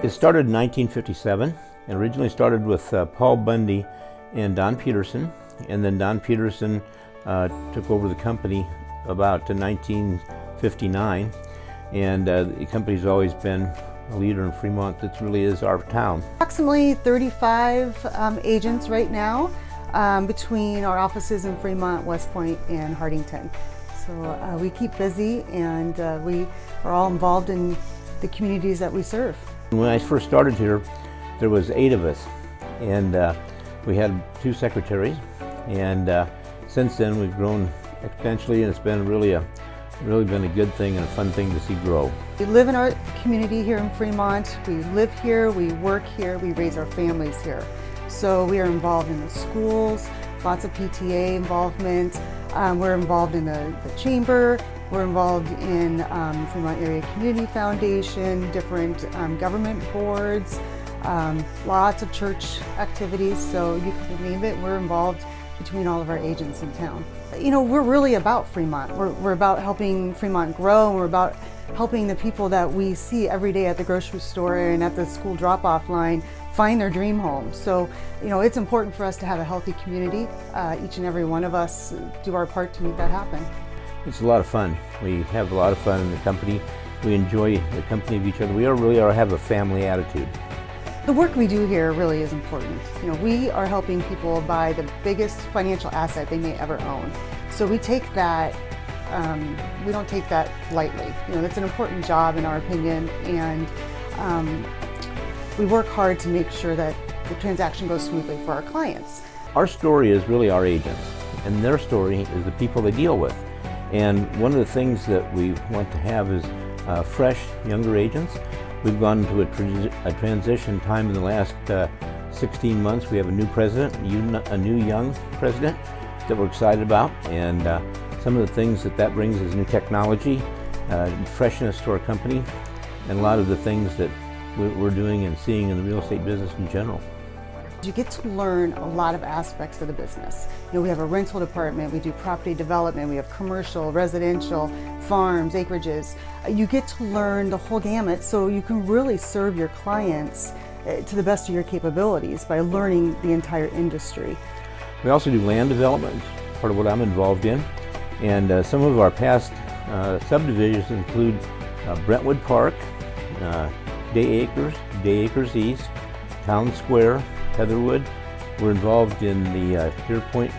It started in 1957 and originally started with Paul Bundy and Don Peterson, and then Don Peterson took over the company about 1959, and the company's always been a leader in Fremont. It really is our town. Approximately 35 agents right now between our offices in Fremont, West Point, and Hardington. So we keep busy, and we are all involved in the communities that we serve. When I first started here, there was 8 of us, and we had 2 secretaries, and since then we've grown exponentially, and it's been really been a good thing and a fun thing to see grow. We live in our community here in Fremont. We live here, we work here, we raise our families here. So we are involved in the schools, lots of PTA involvement. We're involved in the chamber. We're involved in Fremont Area Community Foundation, different government boards, lots of church activities. So you can name it, we're involved between all of our agents in town. You know, we're really about Fremont. We're about helping Fremont grow, and we're about helping the people that we see every day at the grocery store and at the school drop-off line find their dream home. So, you know, it's important for us to have a healthy community. Each and every one of us do our part to make that happen. It's a lot of fun. We have a lot of fun in the company. We enjoy the company of each other. We really have a family attitude. The work we do here really is important. You know, we are helping people buy the biggest financial asset they may ever own. So we take that, we don't take that lightly. You know, that's an important job in our opinion, and we work hard to make sure that the transaction goes smoothly for our clients. Our story is really our agents, and their story is the people they deal with. And one of the things that we want to have is fresh, younger agents. We've gone to a transition time in the last 16 months. We have a new president, a new young president that we're excited about, and some of the things that brings is new technology, freshness to our company, and a lot of the things that we're doing and seeing in the real estate business in general. You get to learn a lot of aspects of the business. You know, we have a rental department, we do property development, we have commercial, residential, farms, acreages. You get to learn the whole gamut, so you can really serve your clients to the best of your capabilities by learning the entire industry. We also do land development, part of what I'm involved in, and some of our past subdivisions include Brentwood Park, Day Acres East, Town Square, Heatherwood. We're involved in the Deer Point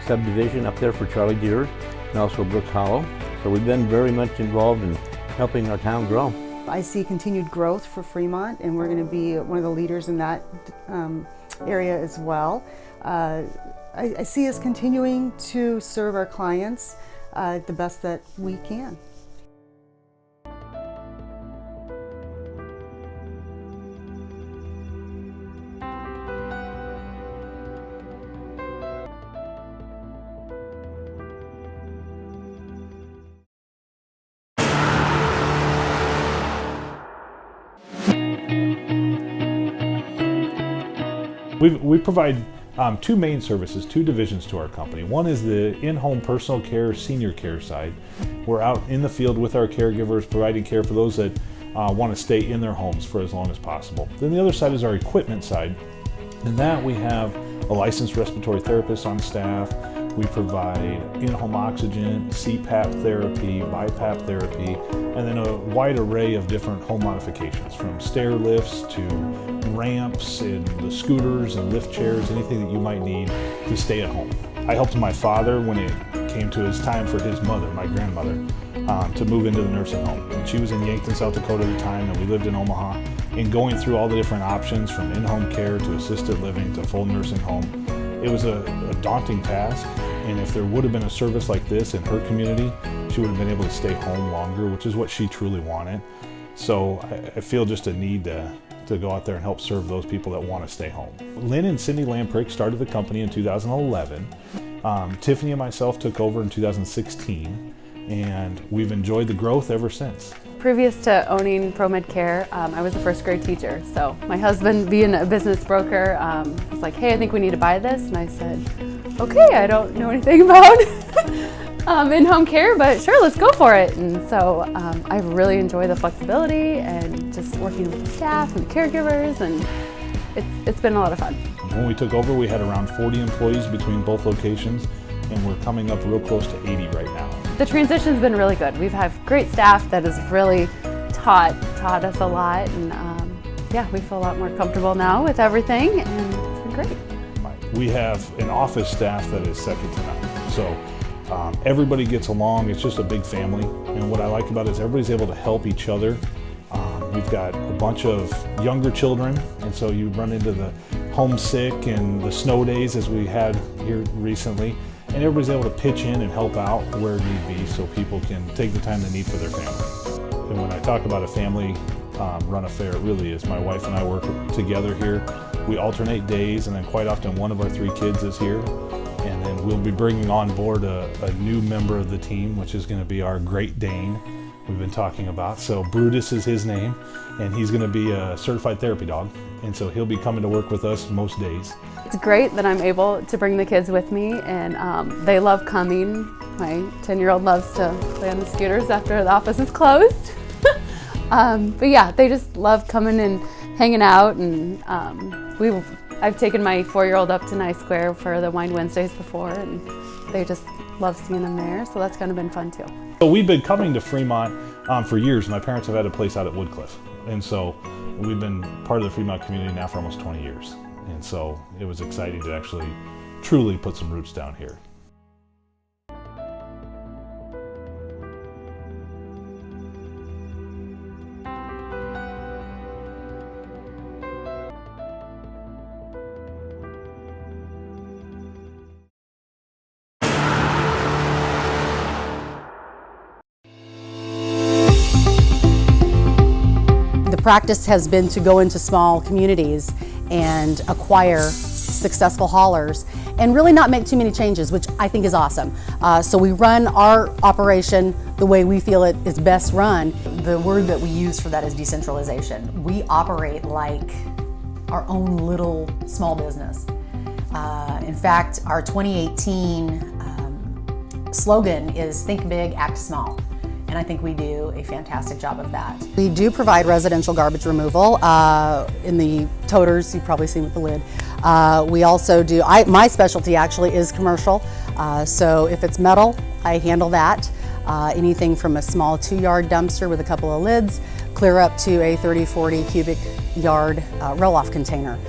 subdivision up there for Charlie Deere, and also Brooks Hollow. So we've been very much involved in helping our town grow. I see continued growth for Fremont, and we're going to be one of the leaders in that area as well. I see us continuing to serve our clients the best that we can. We provide 2 main services, 2 divisions to our company. One is the in-home personal care, senior care side. We're out in the field with our caregivers, providing care for those that want to stay in their homes for as long as possible. Then the other side is our equipment side. In that we have a licensed respiratory therapist on staff. We provide in-home oxygen, CPAP therapy, BiPAP therapy, and then a wide array of different home modifications, from stair lifts to ramps and the scooters and lift chairs, anything that you might need to stay at home. I helped my father when it came to his time for his mother, my grandmother, to move into the nursing home. And she was in Yankton, South Dakota at the time, and we lived in Omaha. And going through all the different options, from in-home care to assisted living to full nursing home, it was a daunting task. And if there would have been a service like this in her community, she would have been able to stay home longer, which is what she truly wanted. So I feel just a need to go out there and help serve those people that want to stay home. Lynn and Cindy Lamprick started the company in 2011. Tiffany and myself took over in 2016, and we've enjoyed the growth ever since. Previous to owning ProMed Care, I was a first grade teacher. So my husband, being a business broker, was like, hey, I think we need to buy this. And I said, okay, I don't know anything about in-home care, but sure, let's go for it. And so I really enjoy the flexibility and just working with the staff and the caregivers, and it's been a lot of fun. When we took over, we had around 40 employees between both locations, and we're coming up real close to 80 right now. The transition's been really good. We've had great staff that has really taught us a lot, and yeah, we feel a lot more comfortable now with everything, and it's been great. We have an office staff that is second to none. So everybody gets along. It's just a big family. And what I like about it is everybody's able to help each other. We've got a bunch of younger children, and so you run into the homesick and the snow days as we had here recently. And everybody's able to pitch in and help out where need be so people can take the time they need for their family. And when I talk about a family run affair, it really is. My wife and I work together here. We alternate days, and then quite often one of our 3 kids is here. And then we'll be bringing on board a new member of the team, which is going to be our Great Dane we've been talking about. So Brutus is his name, and he's going to be a certified therapy dog. And so he'll be coming to work with us most days. It's great that I'm able to bring the kids with me, and they love coming. My 10-year-old loves to play on the scooters after the office is closed. But yeah, they just love coming and hanging out, and I've taken my 4-year-old up to Nice Square for the Wine Wednesdays before, and they just love seeing them there, so that's kind of been fun too. So we've been coming to Fremont for years. My parents have had a place out at Woodcliff, and so we've been part of the Fremont community now for almost 20 years. And so it was exciting to actually truly put some roots down here. The practice has been to go into small communities and acquire successful haulers and really not make too many changes, which I think is awesome. So we run our operation the way we feel it is best run. The word that we use for that is decentralization. We operate like our own little small business. In fact, our 2018 slogan is Think Big, Act Small. And I think we do a fantastic job of that. We do provide residential garbage removal in the toters, you've probably seen with the lid. We also do, my specialty actually is commercial. So if it's metal, I handle that. Anything from a small 2-yard dumpster with a couple of lids, clear up to a 30-40 cubic yard roll-off container.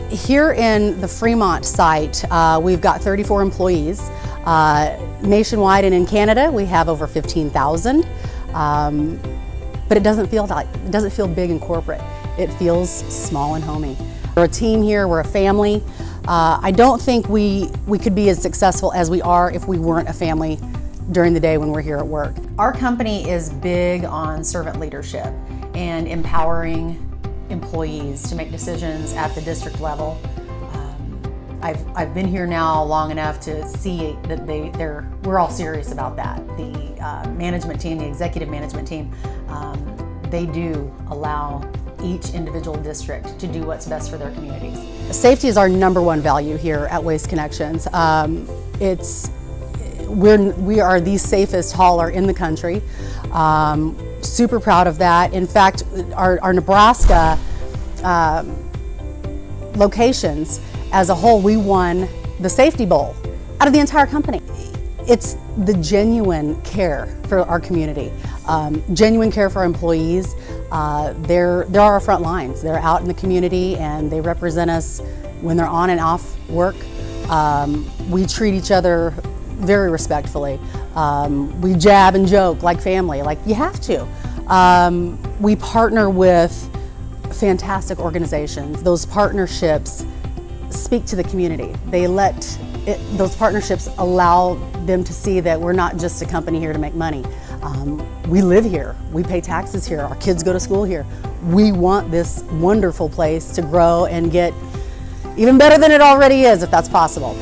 Here in the Fremont site, we've got 34 employees. Nationwide and in Canada, we have over 15,000. But it doesn't feel big and corporate. It feels small and homey. We're a team here, we're a family. I don't think we could be as successful as we are if we weren't a family during the day when we're here at work. Our company is big on servant leadership and empowering employees to make decisions at the district level. I've been here now long enough to see that we're all serious about that. The management team, the executive management team, they do allow each individual district to do what's best for their communities. Safety is our #1 value here at Waste Connections. We are the safest hauler in the country. Super proud of that. In fact, our Nebraska locations as a whole, we won the Safety Bowl out of the entire company. It's the genuine care for our community, genuine care for our employees. They're our front lines. They're out in the community and they represent us when they're on and off work. We treat each other very respectfully. We jab and joke like family, like you have to. We partner with fantastic organizations. Those partnerships speak to the community. Those partnerships allow them to see that we're not just a company here to make money. We live here, we pay taxes here, our kids go to school here. We want this wonderful place to grow and get even better than it already is, if that's possible.